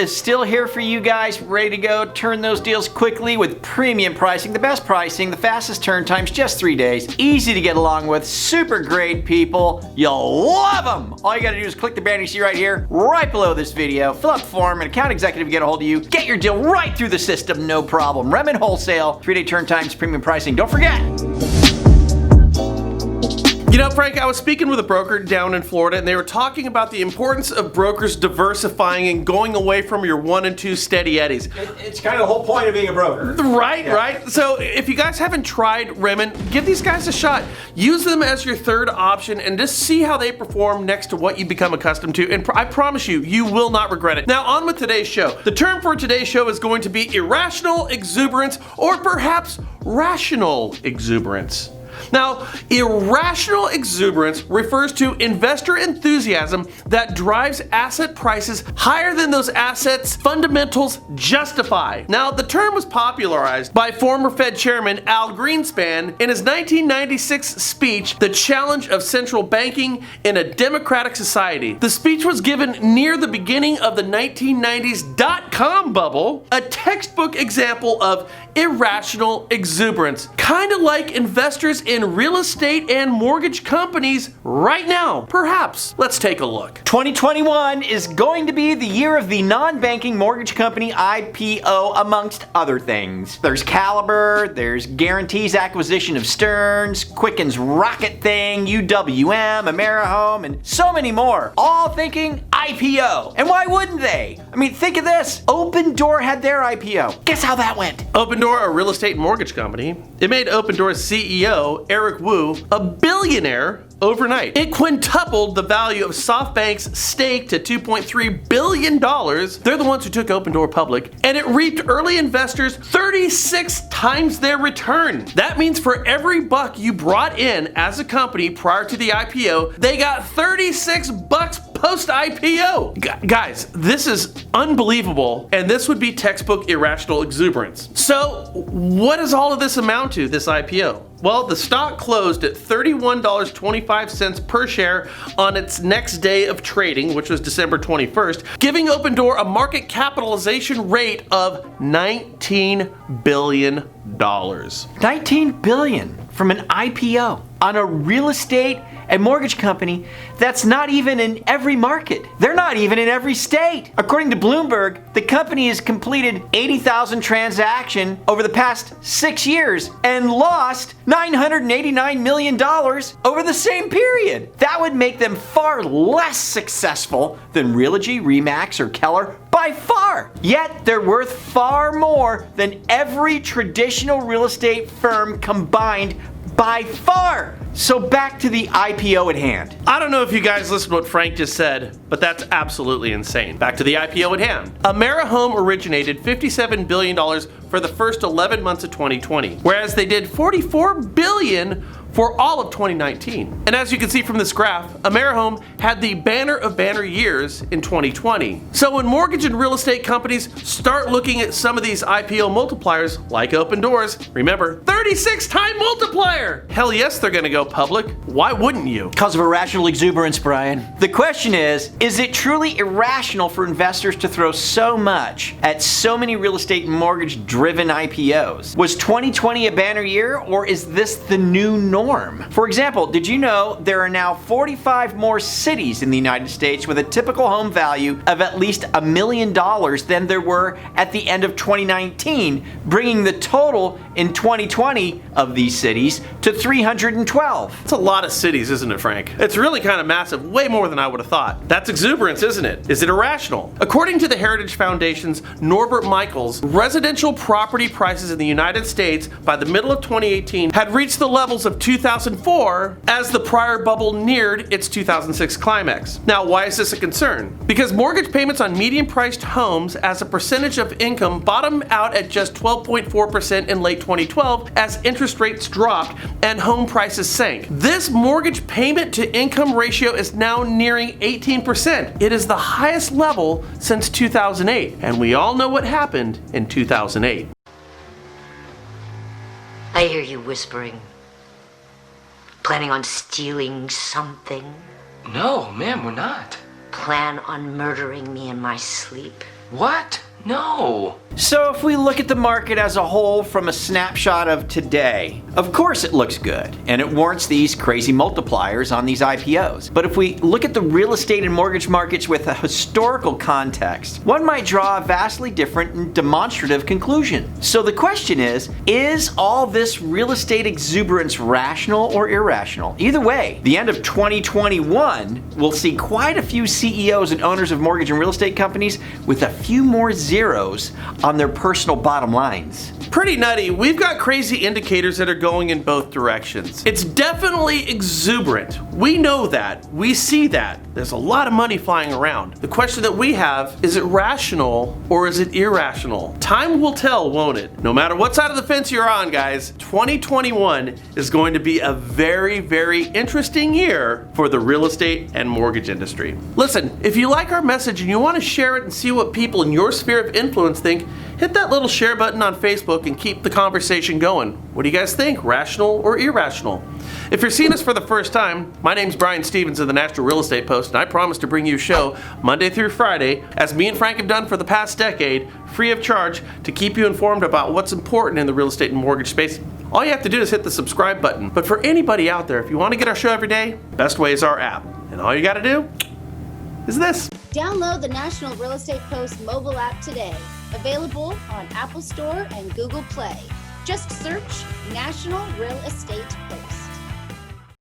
is still here for you guys, ready to go turn those deals quickly with premium pricing, the best pricing, the fastest turn times, just 3 days. Easy to get along with, super great people. You'll love them. All you gotta do is click the banner you see right here, right below this video, fill out the form, and account executive will get a hold of you. Get your deal right through the system, no problem. Remin Wholesale, 3-day turn times, premium pricing. Don't forget. You know, Frank, I was speaking with a broker down in Florida, and they were talking about the importance of brokers diversifying and going away from your 1 and 2 steady eddies. It's kind of the whole point of being a broker. Right, right. So if you guys haven't tried Remin, give these guys a shot. Use them as your third option and just see how they perform next to what you become accustomed to. And I promise you, you will not regret it. Now, on with today's show. The term for today's show is going to be irrational exuberance, or perhaps rational exuberance. Now, irrational exuberance refers to investor enthusiasm that drives asset prices higher than those assets' fundamentals justify. Now, the term was popularized by former Fed Chairman Al Greenspan in his 1996 speech, The Challenge of Central Banking in a Democratic Society. The speech was given near the beginning of the 1990s dot-com bubble, a textbook example of irrational exuberance, kind of like investors in real estate and mortgage companies right now. Perhaps. Let's take a look. 2021 is going to be the year of the non-banking mortgage company IPO, amongst other things. There's Caliber, there's Guarantee's acquisition of Stearns, Quicken's Rocket Thing, UWM, AmeriHome, and so many more. All thinking IPO. And why wouldn't they? I mean, think of this. Opendoor had their IPO. Guess how that went? Opendoor, a real estate mortgage company, it made Opendoor's CEO, Eric Wu, a billionaire overnight. It quintupled the value of SoftBank's stake to $2.3 billion. They're the ones who took Opendoor public, and it reaped early investors 36 times their return. That means for every buck you brought in as a company prior to the IPO, they got 36 bucks post-IPO. Guys, this is unbelievable, and this would be textbook irrational exuberance. So, what does all of this amount to, this IPO? Well, the stock closed at $31.25 per share on its next day of trading, which was December 21st, giving Opendoor a market capitalization rate of $19 billion. $19 billion from an IPO on a real estate and mortgage company that's not even in every market. They're not even in every state. According to Bloomberg, the company has completed 80,000 transactions over the past 6 years and lost $989 million over the same period. That would make them far less successful than Realogy, Remax, or Keller by far. Yet they're worth far more than every traditional real estate firm combined by far. So back to the IPO at hand. I don't know if you guys listened to what Frank just said, but that's absolutely insane. Back to the IPO at hand. AmeriHome originated $57 billion for the first 11 months of 2020, whereas they did $44 billion for all of 2019. And as you can see from this graph, AmeriHome had the banner of banner years in 2020. So when mortgage and real estate companies start looking at some of these IPO multipliers, like Opendoor's, remember, 36-time multiplier! Hell yes, they're gonna go public. Why wouldn't you? Because of irrational exuberance, Brian. The question is it truly irrational for investors to throw so much at so many real estate and mortgage-driven IPOs? Was 2020 a banner year, or is this the new norm? For example, did you know there are now 45 more cities in the United States with a typical home value of at least $1 million than there were at the end of 2019, bringing the total in 2020 of these cities to 312. It's a lot of cities, isn't it, Frank? It's really kind of massive, way more than I would have thought. That's exuberance, isn't it? Is it irrational? According to the Heritage Foundation's Norbert Michaels, residential property prices in the United States by the middle of 2018 had reached the levels of 2004 as the prior bubble neared its 2006 climax. Now, why is this a concern? Because mortgage payments on median-priced homes as a percentage of income bottomed out at just 12.4% in late 2012 as interest rates dropped and home prices sank. This mortgage payment to income ratio is now nearing 18%. It is the highest level since 2008, and we all know what happened in 2008. I hear you whispering. Planning on stealing something? No, ma'am, we're not. Plan on murdering me in my sleep? What? No. So if we look at the market as a whole from a snapshot of today, of course it looks good, and it warrants these crazy multipliers on these IPOs. But if we look at the real estate and mortgage markets with a historical context, one might draw a vastly different and demonstrative conclusion. So the question is all this real estate exuberance rational or irrational? Either way, the end of 2021 will see quite a few CEOs and owners of mortgage and real estate companies with a few more zeros on their personal bottom lines. Pretty nutty. We've got crazy indicators that are going in both directions. It's definitely exuberant. We know that. We see that. There's a lot of money flying around. The question that we have, is it rational or is it irrational? Time will tell, won't it? No matter what side of the fence you're on, guys, 2021 is going to be a very, very interesting year for the real estate and mortgage industry. Listen, if you like our message and you want to share it and see what people in your sphere of influence think, hit that little share button on Facebook and keep the conversation going. What do you guys think? Rational or irrational? If you're seeing us for the first time, my name's Brian Stevens of the National Real Estate Post, and I promise to bring you a show Monday through Friday, as me and Frank have done for the past decade, free of charge, to keep you informed about what's important in the real estate and mortgage space. All you have to do is hit the subscribe button. But for anybody out there, if you want to get our show every day, best way is our app. And all you got to do is this. Download the National Real Estate Post mobile app today. Available on Apple Store and Google Play. Just search National Real Estate Post.